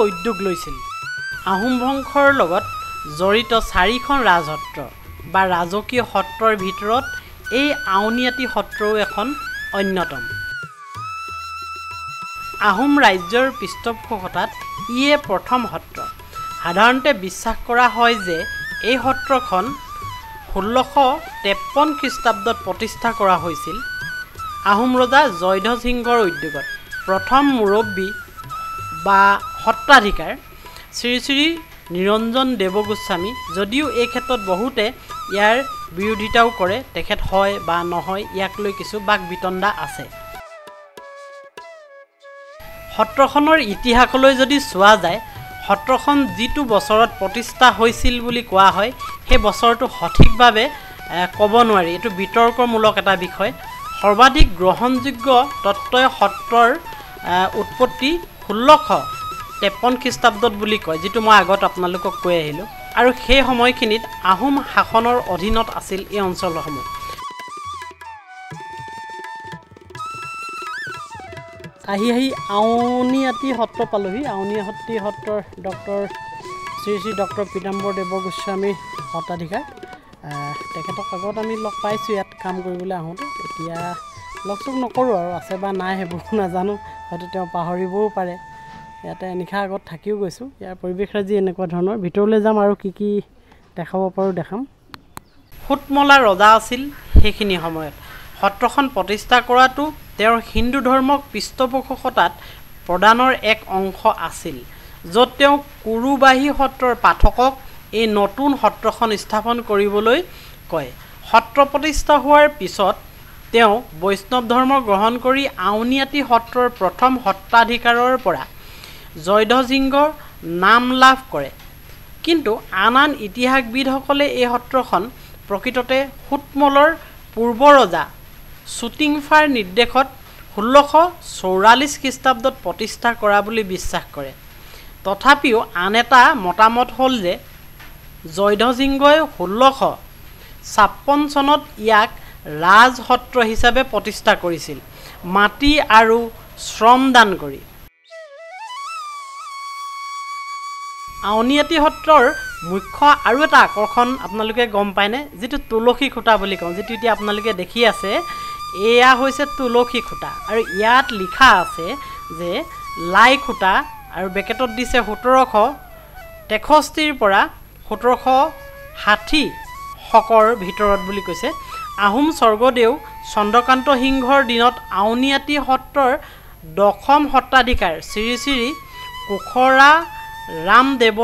উদ্যোগ লৈছিল। আহোম বংশৰ লগত জড়িত 4খন ৰাজসত্ৰ বা ৰাজকীয় সত্ৰৰ ভিতৰত এই আউনীআটী সত্ৰও এখন অন্যতম। আহোম ৰাজ্যৰ পৃষ্ঠপোষকতাত ইয়ে প্ৰথম সত্ৰ। সাধাৰণতে বিশ্বাস কৰা হয় যে এই সত্ৰখন 1653 খ্ৰীষ্টাব্দত প্ৰতিষ্ঠা কৰা হৈছিল আহোম ৰজা জয়ধ্বজ সিংহৰ উদ্যোগত। প্ৰথম মুৰব্বী বা সত্ৰাধিকাৰ শ্ৰী শ্ৰী নিৰঞ্জন দেৱ গোস্বামী, যদিও এই ক্ষেত্ৰত বহুতে ইয়াৰ বিৰোধিতাও কৰে, তেখেত হয় বা নহয় ইয়াক লৈ কিছু বাক বিতণ্ডা আছে। সত্ৰখনৰ ইতিহাসলৈ যদি চোৱা যায়, সত্ৰখন যিটো বছৰত প্ৰতিষ্ঠা হৈছিল বুলি কোৱা হয় সেই বছৰটো সঠিকভাৱে ক'ব নোৱাৰি, এইটো বিতৰ্কমূলক এটা বিষয়। সৰ্বাধিক গ্ৰহণযোগ্য তত্ত্বই সত্ৰৰ উৎপত্তি 1653 খ্ৰীষ্টাব্দত বুলি কয়, যিটো মই আগত আপোনালোকক কৈ আহিলোঁ। আৰু সেই সময়খিনিত আহোম শাসনৰ অধীনত আছিল এই অঞ্চলসমূহ। আহি আউনীআটী সত্ৰ পালোহি। আউনীআটী সত্ৰৰ শ্ৰী শ্ৰী ডক্টৰ পীতাম্বৰ দেৱ গোস্বামী সত্ৰাধিকাৰ। তেখেতক আগত আমি লগ পাইছোঁ ইয়াত কাম কৰিবলৈ আহোঁতে। এতিয়া লগ চগ নকৰোঁ আৰু আছে বা নাই সেইবোৰ নাজানো, হয়তো তেওঁ পাহৰিবও পাৰে। ইয়াতে নিশা আগত থাকিও গৈছোঁ। ইয়াৰ পৰিৱেশৰাজি এনেকুৱা ধৰণৰ। ভিতৰলৈ যাম আৰু কি কি দেখাব পাৰোঁ দেখাম। সুতমলা ৰজা আছিল সেইখিনি সময়ত। সত্ৰখন প্ৰতিষ্ঠা কৰাটো তেওঁৰ হিন্দু ধৰ্মক পৃষ্ঠপোষকতাত প্ৰদানৰ এক অংশ আছিল, য'ত তেওঁ কুৰুবাহী সত্ৰৰ পাঠকক এই নতুন সত্ৰখন স্থাপন কৰিবলৈ কয়। সত্ৰ প্ৰতিষ্ঠা হোৱাৰ পিছত তেওঁ বৈষ্ণৱ ধৰ্ম গ্ৰহণ কৰি আউনীআটী সত্ৰৰ প্ৰথম সত্ৰাধিকাৰৰ পৰা জয়ধ্বজ সিংহৰ নাম লাভ কৰে। কিন্তু আন ইতিহাসবিদসকলে এই সত্ৰখন প্ৰকৃততে সুতমলৰ পূৰ্ব ৰজা শ্বুটিংফাৰ নিৰ্দেশত 1644 খ্ৰীষ্টাব্দত প্ৰতিষ্ঠা কৰা বুলি বিশ্বাস কৰে। তথাপিও আন এটা মতামত হ'ল যে জয়ধ্বজ সিংহই 1656 চনত ইয়াক ৰাজসত্ৰ হিচাপে প্ৰতিষ্ঠা কৰিছিল, মাটি আৰু শ্ৰম দান কৰি। আউনীআটী সত্ৰৰ মুখ্য আৰু এটা আকৰ্ষণ আপোনালোকে গম পায়নে, যিটো তুলসী খুঁটা বুলি কওঁ, যিটো এতিয়া আপোনালোকে দেখি আছে, এয়া হৈছে তুলসী খুঁটা। আৰু ইয়াত লিখা আছে যে লাই খুঁটা, আৰু বেকেটত দিছে 1763 পৰা 1760 শকৰ ভিতৰত বুলি কৈছে। আহোম স্বৰ্গদেউ চন্দ্ৰকান্ত সিংহৰ দিনত আউনীআটী সত্ৰৰ 10ম সত্ৰাধিকাৰ শ্ৰী শ্ৰী কুশৰা ৰামদেৱ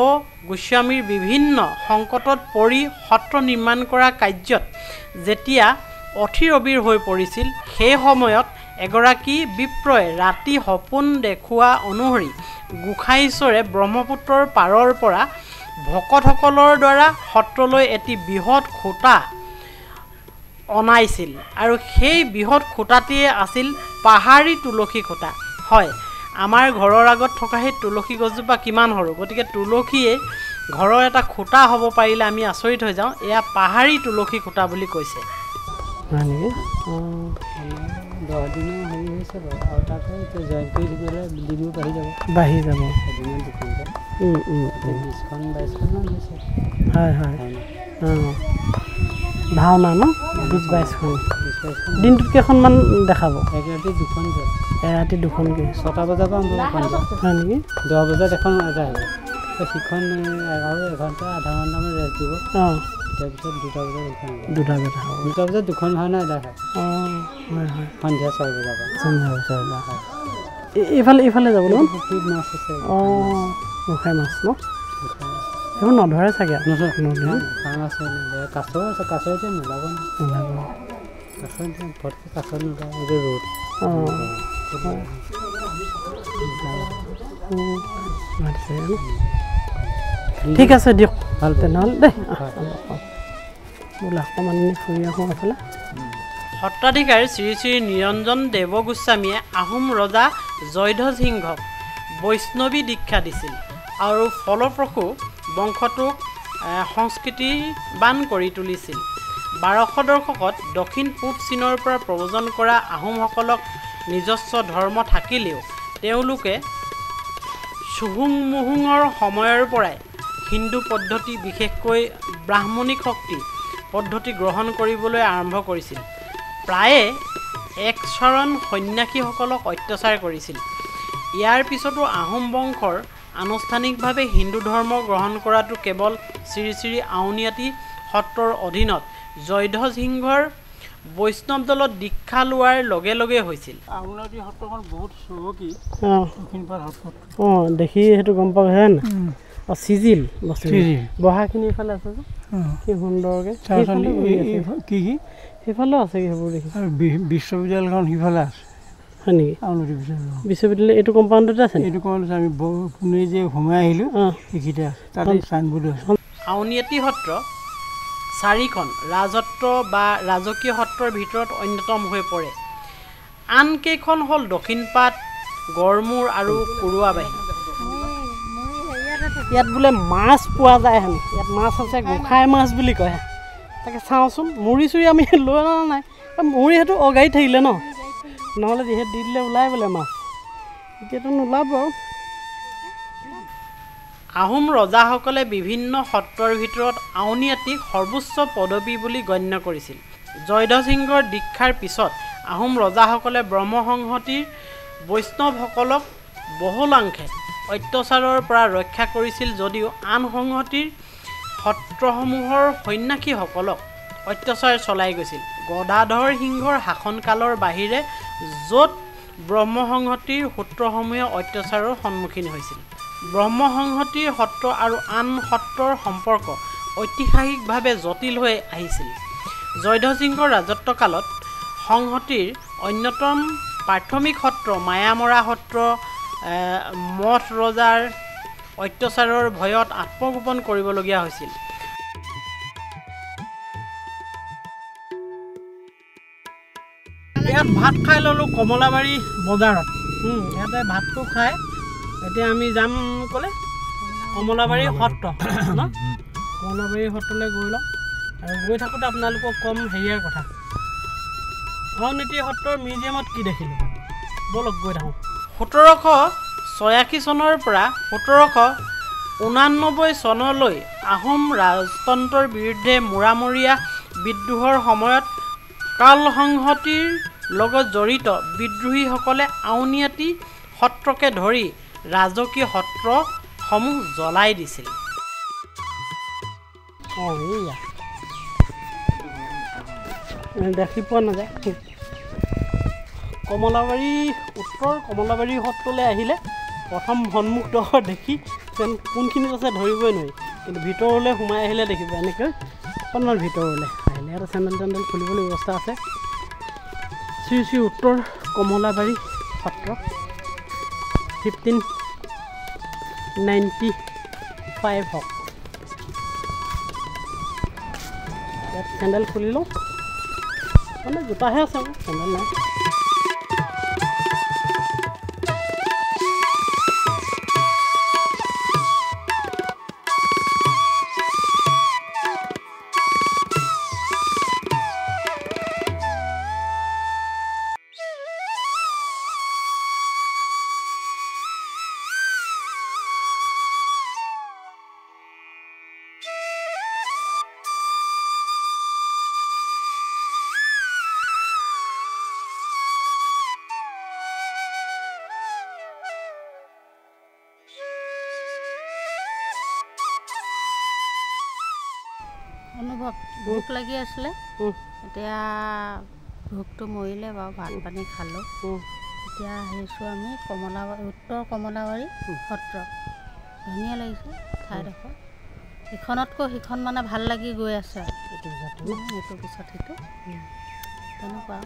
গোস্বামীৰ বিভিন্ন সংকটত পৰি সত্ৰ নিৰ্মাণ কৰা কাৰ্যত যেতিয়া অথিৰবিৰ হৈ পৰিছিল, সেই সময়ত এগৰাকী বিপ্ৰয়ে ৰাতি সপোন দেখুওৱা অনুসৰি গোসাঁইশ্বৰে ব্ৰহ্মপুত্ৰৰ পাৰৰ পৰা ভকতসকলৰ দ্বাৰা সত্ৰলৈ এটি বৃহৎ খুঁটা অনাইছিল, আৰু সেই বৃহৎ খুঁটাটিয়ে আছিল পাহাৰী তুলসী খুঁটা। হয়, আমাৰ ঘৰৰ আগত থকা সেই তুলসী গছজোপা কিমান সৰু, গতিকে তুলসীয়ে ঘৰৰ এটা খুঁটা হ'ব পাৰিলে আমি আচৰিত হৈ যাওঁ। এয়া পাহাৰী তুলসী খুঁটা বুলি কৈছে। হয় নেকি? 10 দিনৰ হেৰি হৈছে বাৰু, আৰু তাতে এতিয়া জইন কৰি দিবলৈ বিল্ডিঙো বাঢ়ি যাব। এদিনত 2খনকৈ 20খন 22খনমান হৈছে। হয় হয়, ভাওনা ন 20-22খন। দিনটোত কেইখনমান দেখাব? এক ৰাতি 2খন যায়। এৰাতি 2খনকৈ 6টা বজাৰ পৰা আৰম্ভ হ'ব। হয় নেকি? 10 বজাত এখন এটা হ'ব। সিখন আৰু এঘণ্টা আধা ঘণ্টামান ৰেষ্ট দিব। তাৰপিছত 2টা বজাত সেইখন হ'ব। 2টা বজাত হ'ব। 2টা বজাত 2খন ভাওনা এটা হয়। হয় হয়, সন্ধিয়া 6 বজাৰ পৰা। এইফালে যাব ন? পুখুৰীত মাছ আছে। গোসাঁই মাছ ন? সেইবোৰ নধৰে চাগে? গোসাঁই মাছ কাছ আছে। কাছ এতিয়া নোলাব ন? কাছ এতিয়া ভৰ্তি কাছ নোলাব, এইটো ৰ'দ। ঠিক আছে দিয়ক, ভাল তেনেহ'লে দেই। বোলা অকণমান ফুৰি আহোঁ এফালে। সত্ৰাধিকাৰী শ্ৰী শ্ৰী নিৰঞ্জন দেৱ গোস্বামীয়ে আহোম ৰজা জয়ধ্বজ সিংহক বৈষ্ণৱী দীক্ষা দিছিল আৰু ফলপ্ৰসূ বংশটোক সংস্কৃতিবান কৰি তুলিছিল। 1200 দশকত দক্ষিণ পূব চীনৰ পৰা প্ৰব্ৰজন কৰা আহোমসকলক নিজস্ব ধৰ্ম থাকিলেও তেওঁলোকে চুহুং মুহুঙৰ সময়ৰ পৰাই হিন্দু পদ্ধতি বিশেষকৈ ব্ৰাহ্মণিক শক্তি পদ্ধতি গ্ৰহণ কৰিবলৈ আৰম্ভ কৰিছিল। প্ৰায়ে একচৰণ সন্ন্যাসীসকলক অত্যাচাৰ কৰিছিল। ইয়াৰ পিছতো আহোম বংশৰ আনুষ্ঠানিকভাৱে হিন্দু ধৰ্ম গ্ৰহণ কৰাটো কেৱল শ্ৰী শ্ৰী আউনীআটী সত্ৰৰ অধীনত জয়ধ্বজ সিংহৰ বৈষ্ণৱ দলত দীক্ষা লোৱাৰ লগে লগে হৈছিল। আউনীআটী সত্ৰখন বহুত চহকী। দেখি সেইটো গম পাব হে না চিজিল বস্তু বহাখিনি এইফালে আছে যে কি সুন্দৰকৈ কি সেইফালেও আছে কি সেইবোৰ দেখি আৰু বিশ্ববিদ্যালয়খন সিফালে আছে হয় নেকি? আউনীআটী বিশ্ববিদ্যালয় এইটো কম্পাউণ্ডতে আছে এইটো কম্পাউণ্ডত আমি পোনে যে সোমাই আহিলোঁ সেইকেইটা তাতে চাইনবোৰ্ড আছে। আউনীআটী সত্ৰ 4খন ৰাজসত্ৰ বা ৰাজকীয় সত্ৰৰ ভিতৰত অন্যতম হৈ পৰে। আন কেইখন হ'ল দক্ষিণপাট, গড়মূৰ আৰু কুৰুৱাবাহী। ইয়াত বোলে মাছ পোৱা যায় হেনো। ইয়াত মাছ আছে, গোঁসাই মাছ বুলি কয়। তাকে চাওঁচোন, মুড়ি চুৰি আমি লৈ অনা নাই। মুড়ি সেইটো অগাড়ি থাকিলে ন, নহ'লে যিহেতু দি দিলে ওলাই বোলে মাছ। এতিয়াতো নোলাব আৰু। আহোম ৰজাসকলে বিভিন্ন সত্ৰৰ ভিতৰত আউনীআটীক সৰ্বোচ্চ পদবী বুলি গণ্য কৰিছিল। জয়ধ্বজ সিংহৰ দীক্ষাৰ পিছত আহোম ৰজাসকলে ব্ৰহ্মসংহতিৰ বৈষ্ণৱসকলক বহুলাংশে অত্যাচাৰৰ পৰা ৰক্ষা কৰিছিল যদিও আন সংহতিৰ সত্ৰসমূহৰ সন্ন্যাসীসকলক অত্যাচাৰ চলাই গৈছিল। গদাধৰ সিংহৰ শাসনকালৰ বাহিৰে য'ত ব্ৰহ্মসংহতিৰ সূত্ৰসমূহে অত্যাচাৰৰ সন্মুখীন হৈছিল। ব্ৰহ্মসংহতিৰ সত্ৰ আৰু আন সত্ৰৰ সম্পৰ্ক ঐতিহাসিকভাৱে জটিল হৈ আহিছিল। জয়ধ্বজ সিংহৰ ৰাজত্বকালত সংহতিৰ অন্যতম প্ৰাথমিক সত্ৰ মায়ামৰা সত্ৰ মঠ ৰজাৰ অত্যাচাৰৰ ভয়ত আত্মগোপন কৰিবলগীয়া হৈছিল। ইয়াত ভাত খাই ল'লোঁ কমলাবাৰী বজাৰত। ইয়াতে ভাতটো খাই এতিয়া আমি যাম ক'লে কমলাবাৰী সত্ৰ ন, কমলাবাৰী সত্ৰলৈ গৈ লওঁ। আৰু গৈ থাকোঁতে আপোনালোকক ক'ম হেৰিয়াৰ কথা, আউনীআটী সত্ৰৰ মিউজিয়ামত কি দেখিলোঁ। ব'লক গৈ থাকোঁ। 1786 চনৰ পৰা 1789 চনলৈ আহোম ৰাজতন্ত্ৰৰ বিৰুদ্ধে মোৰামূৰীয়া বিদ্ৰোহৰ সময়ত কাল সংহতিৰ লগত জড়িত বিদ্ৰোহীসকলে আউনীআটী সত্ৰকে ধৰি ৰাজকীয় সত্ৰসমূহ জ্বলাই দিছিল। দেখি পোৱা নাযায়। কমলাবাৰী উত্তৰ কমলাবাৰী সত্ৰলৈ আহিলে প্ৰথম সন্মুখ দ্বাৰ দেখি যেন কোনখিনিত আছে ধৰিবই নোৱাৰি, কিন্তু ভিতৰলৈ সোমাই আহিলে দেখিব এনেকৈ অকণমান ভিতৰলৈ আহিলে ইয়াতে চেণ্ডেল টেণ্ডেল খুলিবলৈ ব্যৱস্থা আছে। শ্ৰী শ্ৰী উত্তৰ কমলাবাৰী সত্ৰ 1595 হওক। ইয়াত চেণ্ডেল খুলি লওঁ, মানে জোতাহে আছে মোৰ, চেণ্ডেল নাই। অনুভৱ ভোক লাগি আছিলে, এতিয়া ভোকটো মৰিলে বাৰু, ভাত পানী খালোঁ। এতিয়া আহিছোঁ আমি উত্তৰ কমলাবাৰী সত্ৰ। ধুনীয়া লাগিছে ঠাইডোখৰ, ইখনতকৈ সিখন মানে ভাল লাগি গৈ আছে আৰু এইটো পিছত সেইটো তেনেকুৱা।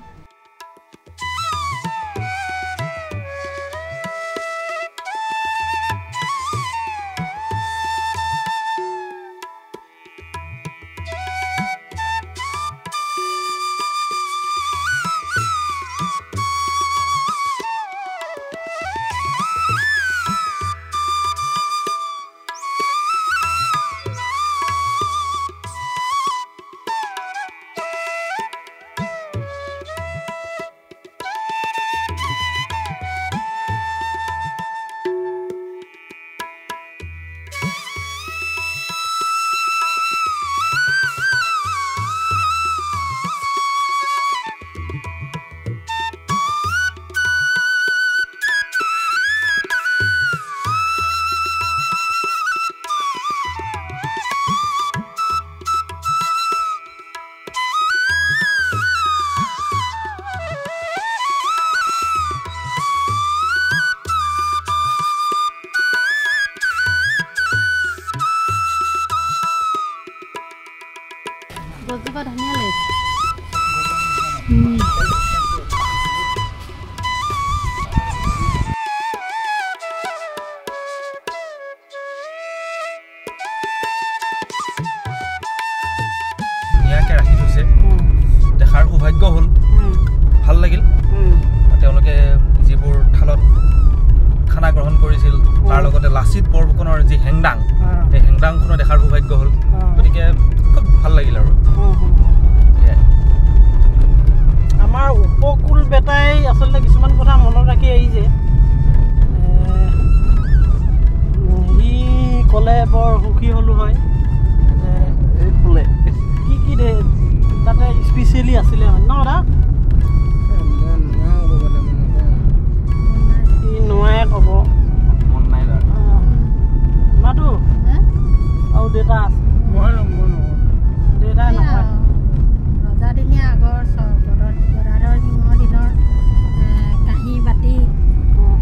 গছজোপা ধুনীয়া লাগিছে। ধুনীয়াকৈ ৰাখি থৈছে, দেখাৰ সৌভাগ্য হ'ল, ভাল লাগিল। তেওঁলোকে যিবোৰ থালত খানা গ্ৰহণ কৰিছিল তাৰ লগতে লাচিত বৰফুকনৰ যি হেংদাং, সেই হেংদাংখনো দেখাৰ সৌভাগ্য হ'ল। গতিকে খুব ভাল লাগিল আৰু আমাৰ উপকূল বেটাই আচলতে কিছুমান কথা মনত ৰাখি আহিছে। সি ক'লে বৰ সুখী হ'লোঁ হয় এই ফুলে কি তাতে স্পেচিয়েলি আছিলে ন দাদা? সি নোৱাৰে ক'ব, মন নাই মাতো আৰু দেউতা আছে, দেউতাই নকয়। ৰজাদিনীয়া আগৰ গদাধৰ সিংহৰ দিনৰ কাঁহী বাতি,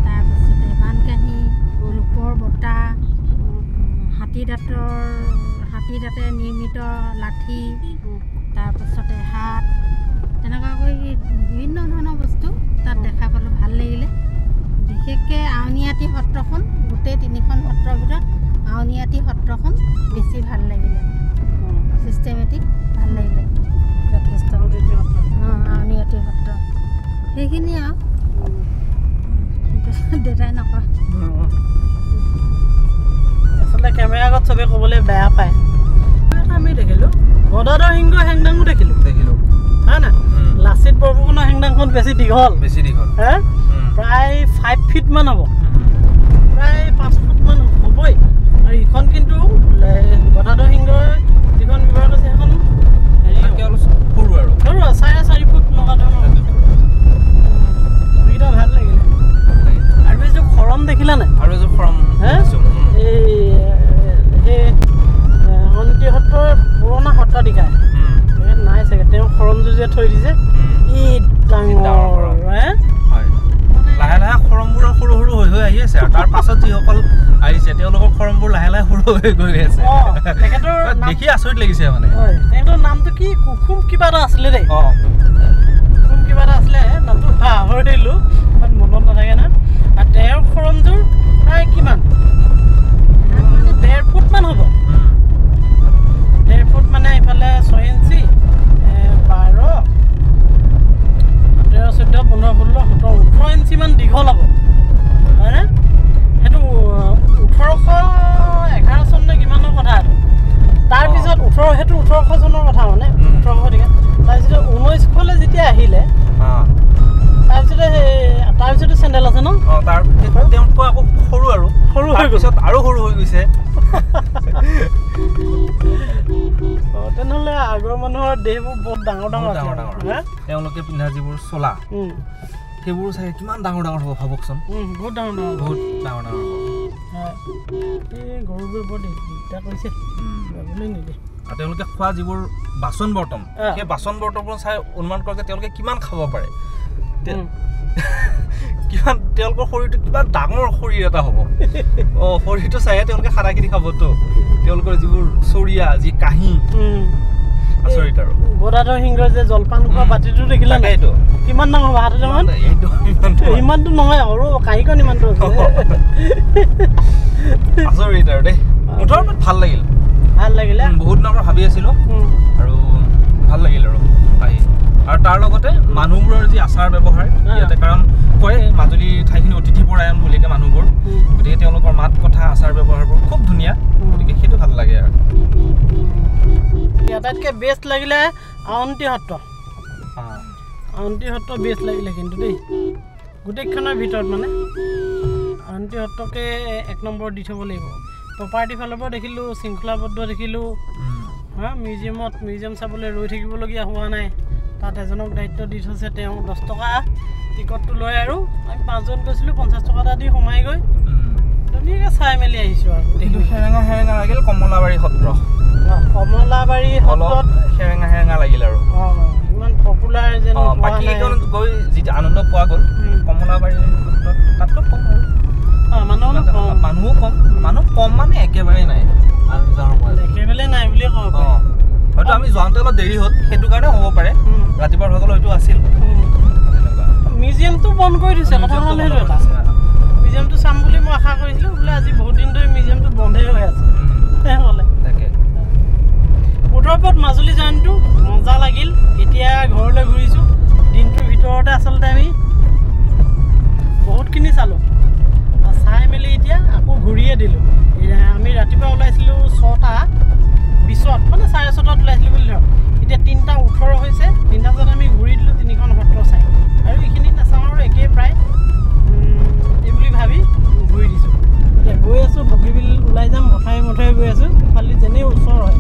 তাৰপিছতে বান কাঁহী, ৰূপৰ বঁটা, হাতী দাঁতে নিৰ্মিত লাঠি, তাৰপিছতে হাত, তেনেকুৱাকৈ বিভিন্ন ধৰণৰ বস্তু তাত দেখা পালোঁ, ভাল লাগিলে। বিশেষকৈ আউনীআটী সত্ৰখন, গোটেই 3খন সত্ৰৰ ভিতৰত আউনীআটী সত্ৰখন বেছি ভাল লাগিলে, ছিষ্টেমেটিক ভাল লাগিলে যথেষ্ট। আউনীআটী সত্ৰ সেইখিনিয়ে আৰু দেউতাই নকয়। আচলতে কেমেৰা আগত চবেই ক'বলৈ বেয়া পায়। আমি দেখিলোঁ গদাধৰ সিংহৰ হেংদাঙো দেখিলোঁ হয় নাই? লাচিত বৰফুকনৰ হেংদাংখন বেছি দীঘল হে, প্ৰায় 5 ফিটমান হ'ব, প্ৰায় 5 ফুটমান হ'বই। আৰু ইখন কিন্তু গদাধৰ সিংহৰ যিখন ব্যৱহাৰ কৰিছে সেইখন সৰু আৰু 4.5 ফুট লগা ধৰণৰ। এইকেইটা ভাল লাগিলে। আৰু এই যে খৰম দেখিলা নাই? আৰু এযোৰ খৰম সেই অন্তি সত্ৰৰ পুৰণা সত্ৰাধিকাৰ নাই চাগে, তেওঁ খৰমযোৰ যে থৈ দিছে ই ডাঙৰ হে। লাহে লাহে খৰমবোৰ সৰু সৰু হৈ হৈ আহি আছে, আৰু তাৰ পাছত যিসকল আহিছে তেওঁলোকৰ খৰমবোৰ লাহে লাহে সৰু হৈ গৈ আছে। তেখেতৰ দেখি আচৰিত লাগিছে মানে। তেখেতৰ নামটো কি? কুসুম কিবা এটা আছিলে দেই, কুসুম কিবা এটা আছিলে, নামটো পাহৰি দিলোঁ, মনত নাথাকে না। আৰু তেওঁৰ খৰমযোৰ প্ৰায় কিমান 1.5 ফুটমান হ'ব, 1.5 ফুট মানে ইফালে 6 ইঞ্চি, 12, 13, 14, 15, 16, 17, 18 ইঞ্চিমান দীঘল হ'ব হয়নে? সেইটো 1811 চন নে কিমানৰ কথা এইটো। তাৰপিছত সেইটো 1800 চনৰ কথা মানে 1800 শতিকা। তাৰপিছত 1900লৈ যেতিয়া আহিলে তাৰপিছতে চেণ্ডেল আছে ন? তেওঁলোকৰ আকৌ সৰু আৰু সৰু হৈ গৈছে, আৰু সৰু হৈ গৈছে। তেনেহ'লে আগৰ মানুহৰ দেহবোৰ বহুত ডাঙৰ ডাঙৰ। তেওঁলোকে পিন্ধা যিবোৰ চোলা সেইবোৰ চাগে কিমান ডাঙৰ ডাঙৰ হ'ব ভাবকচোন। বহুত ডাঙৰ ডাঙৰ হ'ব। এই গৰুবোৰ বৰ দিগদাৰ কৰিছে যাবলৈ নিদিয়ে। আৰু তেওঁলোকে খোৱা যিবোৰ বাচন বৰ্তন, সেই বাচন বৰ্তনবোৰ চাই অনুমান কৰে যে তেওঁলোকে কিমান খাব পাৰে, কিমান তেওঁলোকৰ শৰীৰটো কিমান ডাঙৰ শৰীৰ এটা হ'ব। শৰীৰটো চাইহে তেওঁলোকে খানাখিনি খাবতো। তেওঁলোকৰ যিবোৰ চৰিয়া, যি কাঁহী, আচৰিত আৰু। গদাধৰ সিংহৰ যে জলপান খোৱা বাতিটো দেখিলা নাই? এইটো কিমান ডাঙৰ হ'ব? হাতত ইমানটো নহয়, সৰু কাঁহীখন ইমানটো আছে। আচৰিত আৰু দেই, মুঠৰ ভাল লাগিল। বহুত দিনৰ পৰা ভাবি আছিলোঁ আৰু ভাল লাগিল আৰু আহি। আৰু তাৰ লগতে মানুহবোৰৰ যি আচাৰ ব্যৱহাৰ ইয়াতে, কাৰণ কয় মাজুলী ঠাইখিনি অতিথি পৰায়ণ বুলিকে মানুহবোৰ, গতিকে তেওঁলোকৰ মাত কথা আচাৰ ব্যৱহাৰবোৰ খুব ধুনীয়া, গতিকে সেইটো ভাল লাগে আৰু। আটাইতকৈ বেষ্ট লাগিলে আউনীআটী সত্ৰ। আউনীআটী সত্ৰ বেষ্ট লাগিলে কিন্তু দেই, গোটেইখনৰ ভিতৰত মানে আউনীআটী সত্ৰকে 1 নম্বৰ দি থ'ব লাগিব। প্ৰপাৰ্টি ফালৰ পৰা দেখিলোঁ, শৃংখলাবদ্ধ দেখিলোঁ। মিউজিয়াম চাবলৈ ৰৈ থাকিবলগীয়া হোৱা নাই। তাত এজনক দায়িত্ব দি থৈছে, তেওঁ 10 টকা টিকটটো লয় আৰু আমি 5জন গৈছিলোঁ, 50 টকা এটা দি সোমাই গৈ ধুনীয়াকৈ চাই মেলি আহিছোঁ আৰু। সেৰেঙা লাগিল কমলাবাৰী সত্ৰ। কমলাবাৰী সত্ৰত সেৰেঙা লাগিল আৰু ইমান পপুলাৰ যেন বাকীকেইখনত গৈ যিটো আনন্দ পোৱা গ'ল, কমলাবাৰী সত্ৰত তাতকৈ কম আৰু মানুহ কম মানে একেবাৰে নাই, একেবাৰে নাই বুলিয়ে ক'ব পাৰি। হয়তো আমি যাওঁতে অলপ দেৰি হ'ল সেইটো কাৰণে হ'ব পাৰে ৰাতিপুৱাৰ ভাগলৈ হয়তো আছিল মিউজিয়ামটো বন্ধ কৰি দিছে কথা হ'ল সেইটো এটা মিউজিয়ামটো চাম বুলি মই আশা কৰিছিলোঁ বোলে আজি বহুত দিন ধৰি মিউজিয়ামটো বন্ধেই হৈ আছে হ'লে তাকে মুঠৰ ওপৰত মাজুলী জাৰ্ণিটো মজা লাগিল এতিয়া ঘৰলৈ ঘূৰিছোঁ দিনটোৰ ভিতৰতে আচলতে আমি বহুতখিনি চালোঁ চাই মেলি এতিয়া আকৌ ঘূৰিয়ে দিলোঁ আমি ৰাতিপুৱা ওলাইছিলোঁ 6:20 মানে 6:30 ওলাইছিলোঁ বুলি ধৰক এতিয়া 3:18 হৈছে 3টা বজাত আমি ঘূৰি দিলোঁ 3খন সত্ৰ চাই আৰু এইখিনি নাচাওঁ আৰু একেই প্ৰায় এই বুলি ভাবি ঘূৰি দিছোঁ এতিয়া গৈ আছোঁ বগীবিল ওলাই যাম মঠাই গৈ আছোঁ খালি যেনেই ওচৰ হয়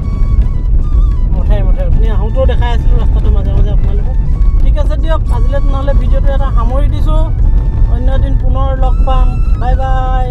মঠাই আপুনি আহোঁতেও দেখাই আছিলোঁ ৰাস্তাটো মাজে মাজে আপোনালোকক ঠিক আছে দিয়ক আজিলৈ তেনেহ'লে ভিডিঅ'টো এটা সামৰি দিছোঁ অন্য এদিন পুনৰ লগ পাম বাই বাই